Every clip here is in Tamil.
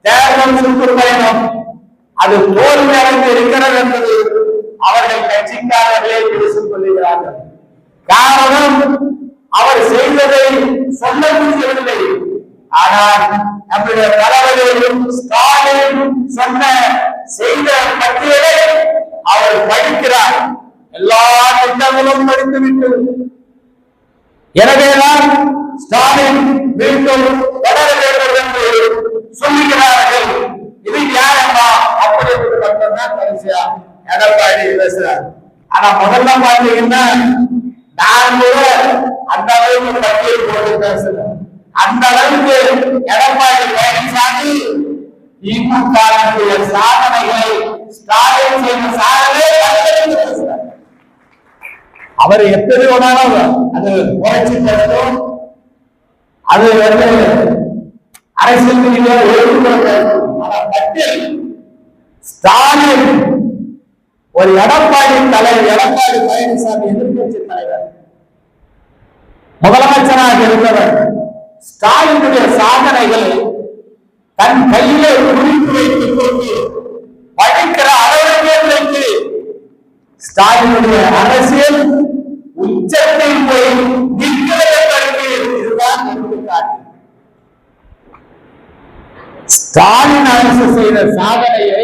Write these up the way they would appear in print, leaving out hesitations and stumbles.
தேர்தல் சுற்றுப்பயணம் அது தோல்வி அடைந்து இருக்கிறது என்பது அவர்கள் கட்சிக்காரர்களே பேசிக் கொள்கிறார்கள். காரணம், அவர் செய்ததை சொல்ல முடியவில்லை. ஆனால் நம்முடைய தலைவரும் ஸ்டாலின் சொன்ன செய்த பட்டியலை அவர் படிக்கிறார். எல்லா திட்டங்களும் படித்துவிட்டு எனவேதான் ஸ்டாலின் மீண்டும் தொடர வேண்டும் என்று சொல்லுகிறார்கள். இது யாரம்மா அப்படி மட்டும்தான் கடைசியா எடப்பாடி பேசுறார். ஆனா முதல்ல பாத்தீங்கன்னா நான் கூட அந்த அளவுக்கு பட்டியல் போட்டு பேசுறேன். அந்த அளவுக்கு எடப்பாடி பழனிசாமி திமுக சாதனைகளை ஸ்டாலின் செய்த சாதனை பேசுறார். அவர் எப்படி வேணாலும் அது குறைச்சி பேசணும், அது அரசியல் ஸ்டாலின் ஒரு எடப்பாடி தலைவர், எடப்பாடி பழனிசாமி எதிர்கட்சி தலைவர், முதலமைச்சராக இருந்தவர் ஸ்டாலினுடைய சாதனைகளை தன் கையிலே குறித்து வைத்துக் கொண்டு படிக்கிற அளவிற்கு ஸ்டாலினுடைய அரசியல் உச்சத்தில் போய் நிற்கிறது. இதுதான் ஸ்டாலின் அரசு செய்த சாதனையை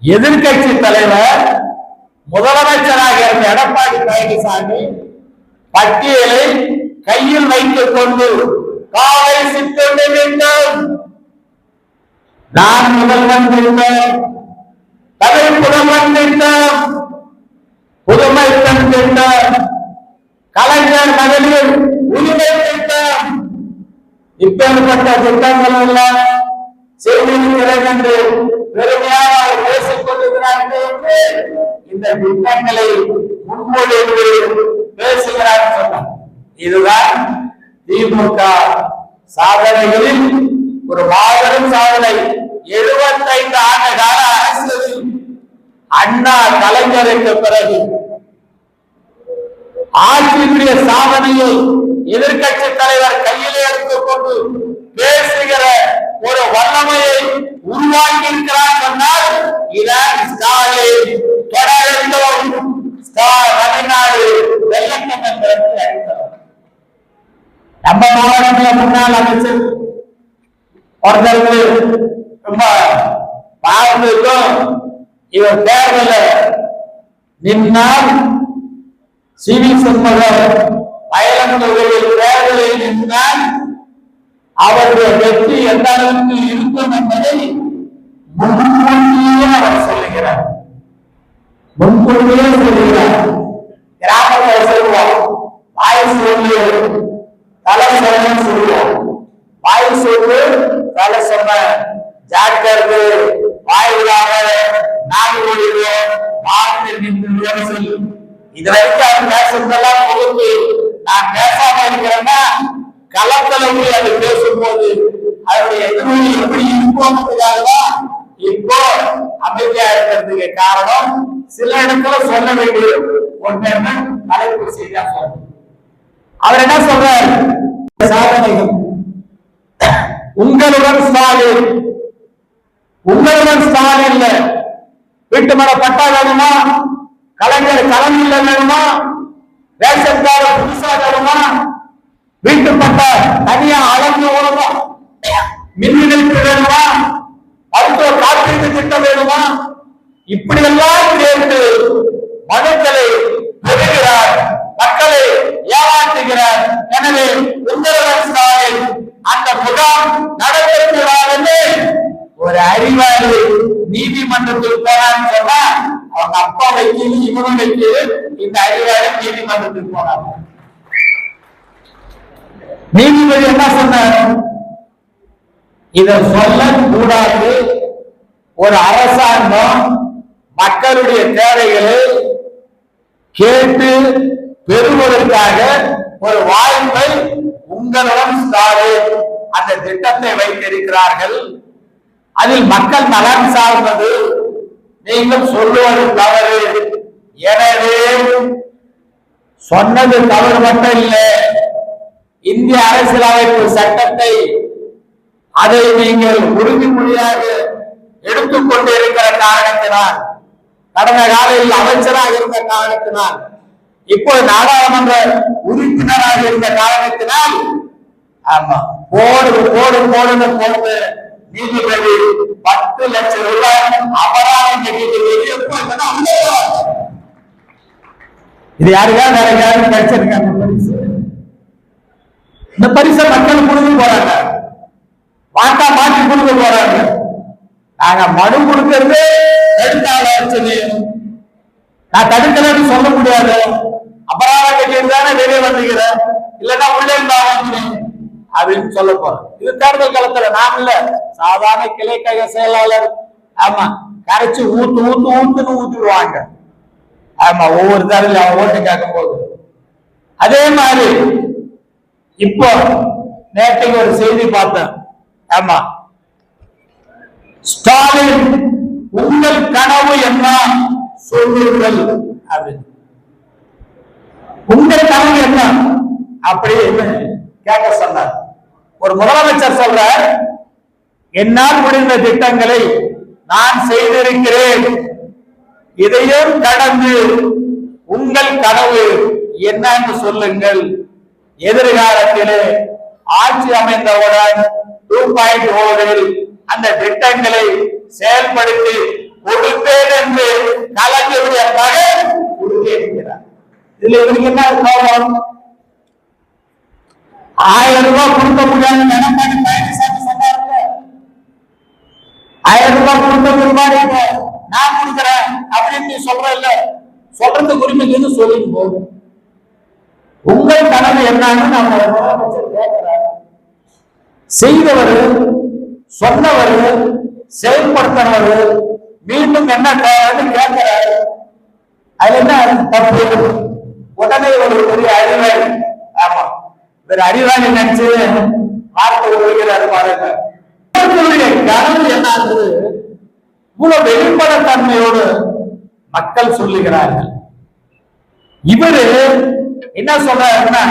எதிர்கட்சி தலைவர் முதலமைச்சராக இருந்த எடப்பாடி பழனிசாமி பட்டியலை கையில் வைத்துக் கொண்டு காலை சித்தொண்டு வேண்டும், நான் முதல்வன் திட்டம், கதை புதல்வன் திட்டம், புதுமை பெண் திட்டம், கலைஞர் மகளிர் உரிமை திட்டம், இப்பேற்பட்ட திட்டங்கள் எல்லாம் செய்திருக்கிறது என்று பெருமையாக பேசிக் கொண்டிருக்கிறார்கள் என்று இந்த திட்டங்களை முன்மொழிந்து பேசுகிறார் சொன்னார். இதுதான் திமுக சாதனைகளில் ஒரு மாபெரும் சாதனை. 75 ஆண்டு கால அரசியலில் அண்ணா கலைஞருக்கு பிறகு ஆட்சியுடைய சாதனையை எதிர்கட்சி தலைவர் கையிலே எடுத்துக் கொண்டு பேசுகிற ஒரு வல்லமையை உருவாக்கி இருக்கிறார் சொன்னால் இதான் ஸ்டாலின் தொடர வேண்டும். தமிழ்நாடு வெள்ளக்கம் என்பதற்கு அழைத்தவர் நம்ம மாவட்டத்தில் முன்னாள் அமைச்சர் ஒருத்தருக்கு ரொம்ப பாவத்துக்கும் இவர் தேர்தலில் நின்னால் சிவி சண்முகம் வயலூரில் தேர்தலில் நின்றால் அவருடைய வெற்றி எந்த அளவுக்கு இருக்கும் என்பதை முன்கூட்டியே அவர் சொல்லுகிறார். முன்கூட்டியே சொல்லுகிறார். கிராமத்தில் சொல்லுவோம் வாய் சொல்லு தலை சொல்லு சொல்லுவோம். வாய் சொல்லு தலை சொன்ன ஜாக்கிரது வாயிலாக நாடுவோம் வார்த்தை நின்று சொல்லு. இது வரைக்கும் அவர் பேசுறதெல்லாம் பொறுத்து நான் பேசாம இருக்கிறேன்னா களத்துல போய் அது பேசும்போது அதனுடைய எதிர்மொழி எப்படி இருக்கும்ன்றதுக்காகதான் இப்போ அமைதியா இருக்கிறதுக்கு காரணம். சில இடத்துல சொல்ல வேண்டிய ஒன்று தலைப்பு செய்தியா சொல்ற அவர் என்ன சொல்றார், சாதனைகள் உங்களுடன் ஸ்டாலின், உங்களுடன் ஸ்டாலின் வீட்டு மர பட்டா வேணுமா, கலைஞர் கலந்து வேணுமா, ரேஷன் கார்டு புதுசா வேணுமா, வீட்டு பட்டா தனியா அளந்து வேணுமா, மின் இணைப்பு வேணுமா, மருத்துவ காப்பீட்டு திட்டம் வேணுமா, இப்படி எல்லாம் கேட்டு மனுக்களை பெறுகிறார், மக்களை ஏமாற்றுகிறார். எனவே உங்களுடன் ஸ்டாலின் அந்த முகாம் நடைபெறுகிறார். ஒரு அறிவாளி நீதிமன்றத்தில் போனான்னு சொன்னா அவங்க அப்பா வைக்கல இவனும் வைக்கல, இந்த அறிவாளி நீதிமன்றத்தில் போனாங்க. நீதிபதி என்ன சொன்னார், இதை சொல்ல கூடாது, ஒரு அரசாங்கம் மக்களுடைய தேவைகளை கேட்டு பெறுவதற்காக ஒரு வாய்ப்பை உங்களுடன் ஸ்டாலின் அந்த திட்டத்தை வைத்திருக்கிறார்கள். அதில் மக்கள் நலன் சார்ந்தது, நீங்கள் சொல்லுவது தவறு. எனவே சொன்னது தவறு மட்டும் இல்லை, இந்திய அரசியலமைப்பு சட்டத்தை அதை நீங்கள் உறுதிமொழியாக எடுத்துக்கொண்டு இருக்கிற காரணத்தினால், கடந்த காலையில் அமைச்சராக இருந்த காரணத்தினால், இப்போது நாடாளுமன்ற உறுப்பினராக இருந்த காரணத்தினால், ஆமா போடு போடு போடுன்னு போட்டு நீதிபதி 10 லட்சம் ரூபாய் அபராதம் கட்டிட்டு இது யாருக்காவது வேற யாரும் கிடைச்சிருக்காங்க பரிசு? இந்த பரிசை மக்கள் கொடுக்க போறாங்க, வாட்டா மாற்றி கொடுக்க போறாங்க. நாங்க மனு கொடுக்கிறது நான் தடுக்கலன்னு சொல்ல முடியாது. அபராதம் கட்டிட்டு தானே வெளியே வந்துக்கிறேன், இல்லன்னா உள்ளே இருந்தா அப்படின்னு சொல்ல போறோம். இது தேர்தல் காலத்துல நாம் இல்ல, சாதாரண கிளை கழக செயலாளர் ஆமா கரைச்சு ஊத்துன்னு ஊத்திடுவாங்க. ஆமா ஒவ்வொரு தேர்தல் ஓட்டு கேட்கும் போது. அதே மாதிரி இப்போ நேற்றைக்கு ஒரு செய்தி பார்த்தேன். ஆமா ஸ்டாலின் உங்கள் கனவு என்ன சொல்லுங்கள் அப்படின்னு. உங்கள் கனவு என்ன அப்படின்னு கேட்க சொன்னார். ஒரு முதலமைச்சர் சொல்றார், என்னால் முடிந்த திட்டங்களை நான் செய்திருக்கிறேன், இதையும் கடந்து உங்கள் கனவு என்னன்னு சொல்லுங்கள். எதிர்காலத்திலே ஆட்சி அமைந்தவுடன் 2.0 அந்த திட்டங்களை செயல்படுத்தி கொடுப்பேன் என்று கலைஞருடைய மகன் உறுதியளிக்கிறார். இதுல இவருக்கு என்ன கோபம்? 1000 ரூபாய் கொடுக்க முடியாத எடப்பாடி பழனிசாமி சொன்னார்ல, 1000 ரூபாய் கொடுக்க முடியாது நான் கொடுக்கிறேன் அப்படின்னு சொல்ற இல்ல, சொல்றதுக்கு உரிமைக்கு சொல்லிட்டு போகும். உங்கள் கனவு என்னன்னு நம்ம முதலமைச்சர் கேட்கிறார். செய்தவர், சொன்னவர், செயல்படுத்தினவர் மீண்டும் என்ன தேவைன்னு கேட்கிறார். அதுல என்ன தப்பு? உடனே ஒரு பெரிய அறிவாளி, ஆமா ஒரு அறிவாளி நினைச்சு வார்த்தை உருவாகிறாரு பாருங்க. கனவு என்னது இவ்வளவு வெளிப்படத்தன்மையோடு மக்கள் சொல்லுகிறார்கள். இவரு என்ன சொல்றாருன்னா,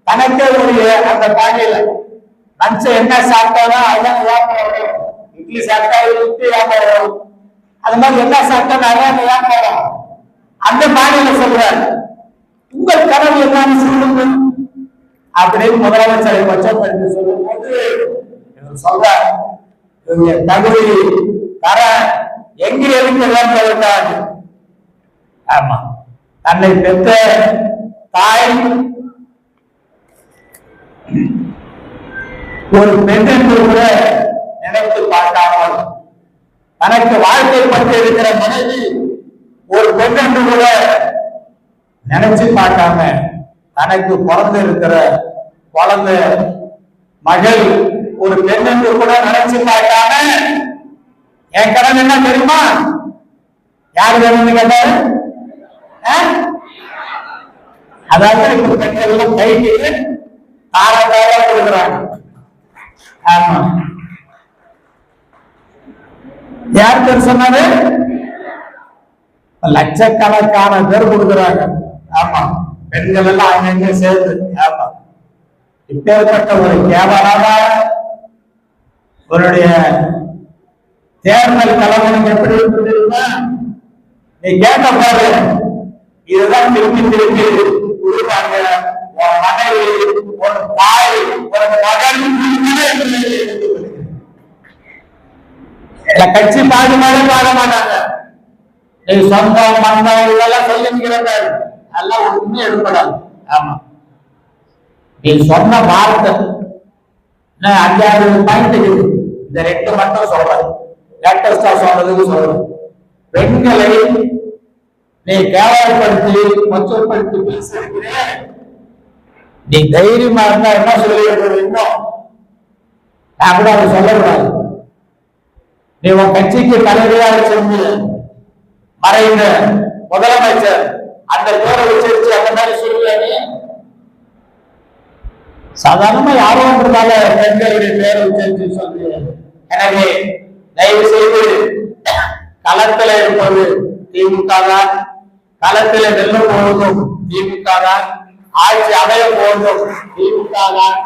தனக்கே உரிய அந்த பாகையில லஞ்ச என்ன சாப்பிட்டாலும் அதான் வியாபாரம், இட்லி சாப்பிட்டா இட்லி வியாபாரம், அது மாதிரி என்ன சாப்பிட்டா அதான் வியாபாரம். அந்த பாகையில சொல்றாரு, உங்கள் கனவு என்னன்னு சொல்லுங்க அப்படின்னு முதலமைச்சரை பட்சப்படுத்தி சொல்லும் போது சொல்ற தகுதி தர எங்கே இருக்கிறார். ஆமா தன்னை பெற்ற தாய் ஒரு பெண் என்று கூட நினைத்து பார்க்காமல், தனக்கு வாழ்க்கை பற்றி இருக்கிற மனைவி ஒரு பெண் என்று கூட நினைச்சு பார்க்காம, தனக்கு பிறந்து இருக்கிற குழந்தை மகள் ஒரு பெண் என்று கூட நினைச்சு பார்க்காம, என் கடன் என்ன தெரியுமா? யாரு வேணும்னு கேட்டாரு? அதாவது இப்ப பெண்கள் கைக்கு தாராள கொடுக்குறாங்க. ஆமா யார் பேர் சொன்னாரு? லட்சக்கணக்கான பேர் கொடுக்குறாங்க. ஆமா பெண்கள் எல்லாம் அங்கங்க சேர்ந்து. ஆமா இப்பேற்பட்ட ஒரு கேவலமான உன்னுடைய தேர்தல் கலவரம் எப்படி இருக்குன்னா, நீ கேட்ட பாரு, இதுதான் திருப்பி திருப்பி கொடுப்பாங்க. உன் மனைவி, உன் தாய், உன் மகன் கட்சி பாடுமாடே பாட மாட்டாங்க. நீ சொந்தம் மந்தம் இதெல்லாம் சொல்லிக்கிறாங்க, அதெல்லாம் ஒண்ணுமே எடுப்படாது. ஆமா நீ சொன்ன வார்த்தை 5-6 பாயிண்ட் இருக்குது, இந்த 2 மட்டும் சொல்றேன். லேட்டஸ்டா சொல்றதுக்கு சொல்றேன். பெண்களை நீ கேவலப்படுத்தி கொச்சப்படுத்தி பேசியிருக்கிறேன். நீ தைரியமா இருந்தா என்ன சொல்லிடுறது? இன்னும் நான் கூட அதை சொல்லக்கூடாது. நீ உன் கட்சிக்கு தலைவராக செஞ்சு மறைந்த முதலமைச்சர் அந்த பேரை உச்சரிச்சு அந்த மாதிரி சொல்லுவாங்க. சாதாரணமா யாரும் இருந்தால பெண்களுடைய பேரை உச்சரிச்சு சொல்லு. எனவே தயவு செய்து களத்தில் இருப்பது திமுக தான், களத்தில் வெல்ல போவதும் திமுக தான், ஆட்சி அமைய போவதும் திமுக தான்.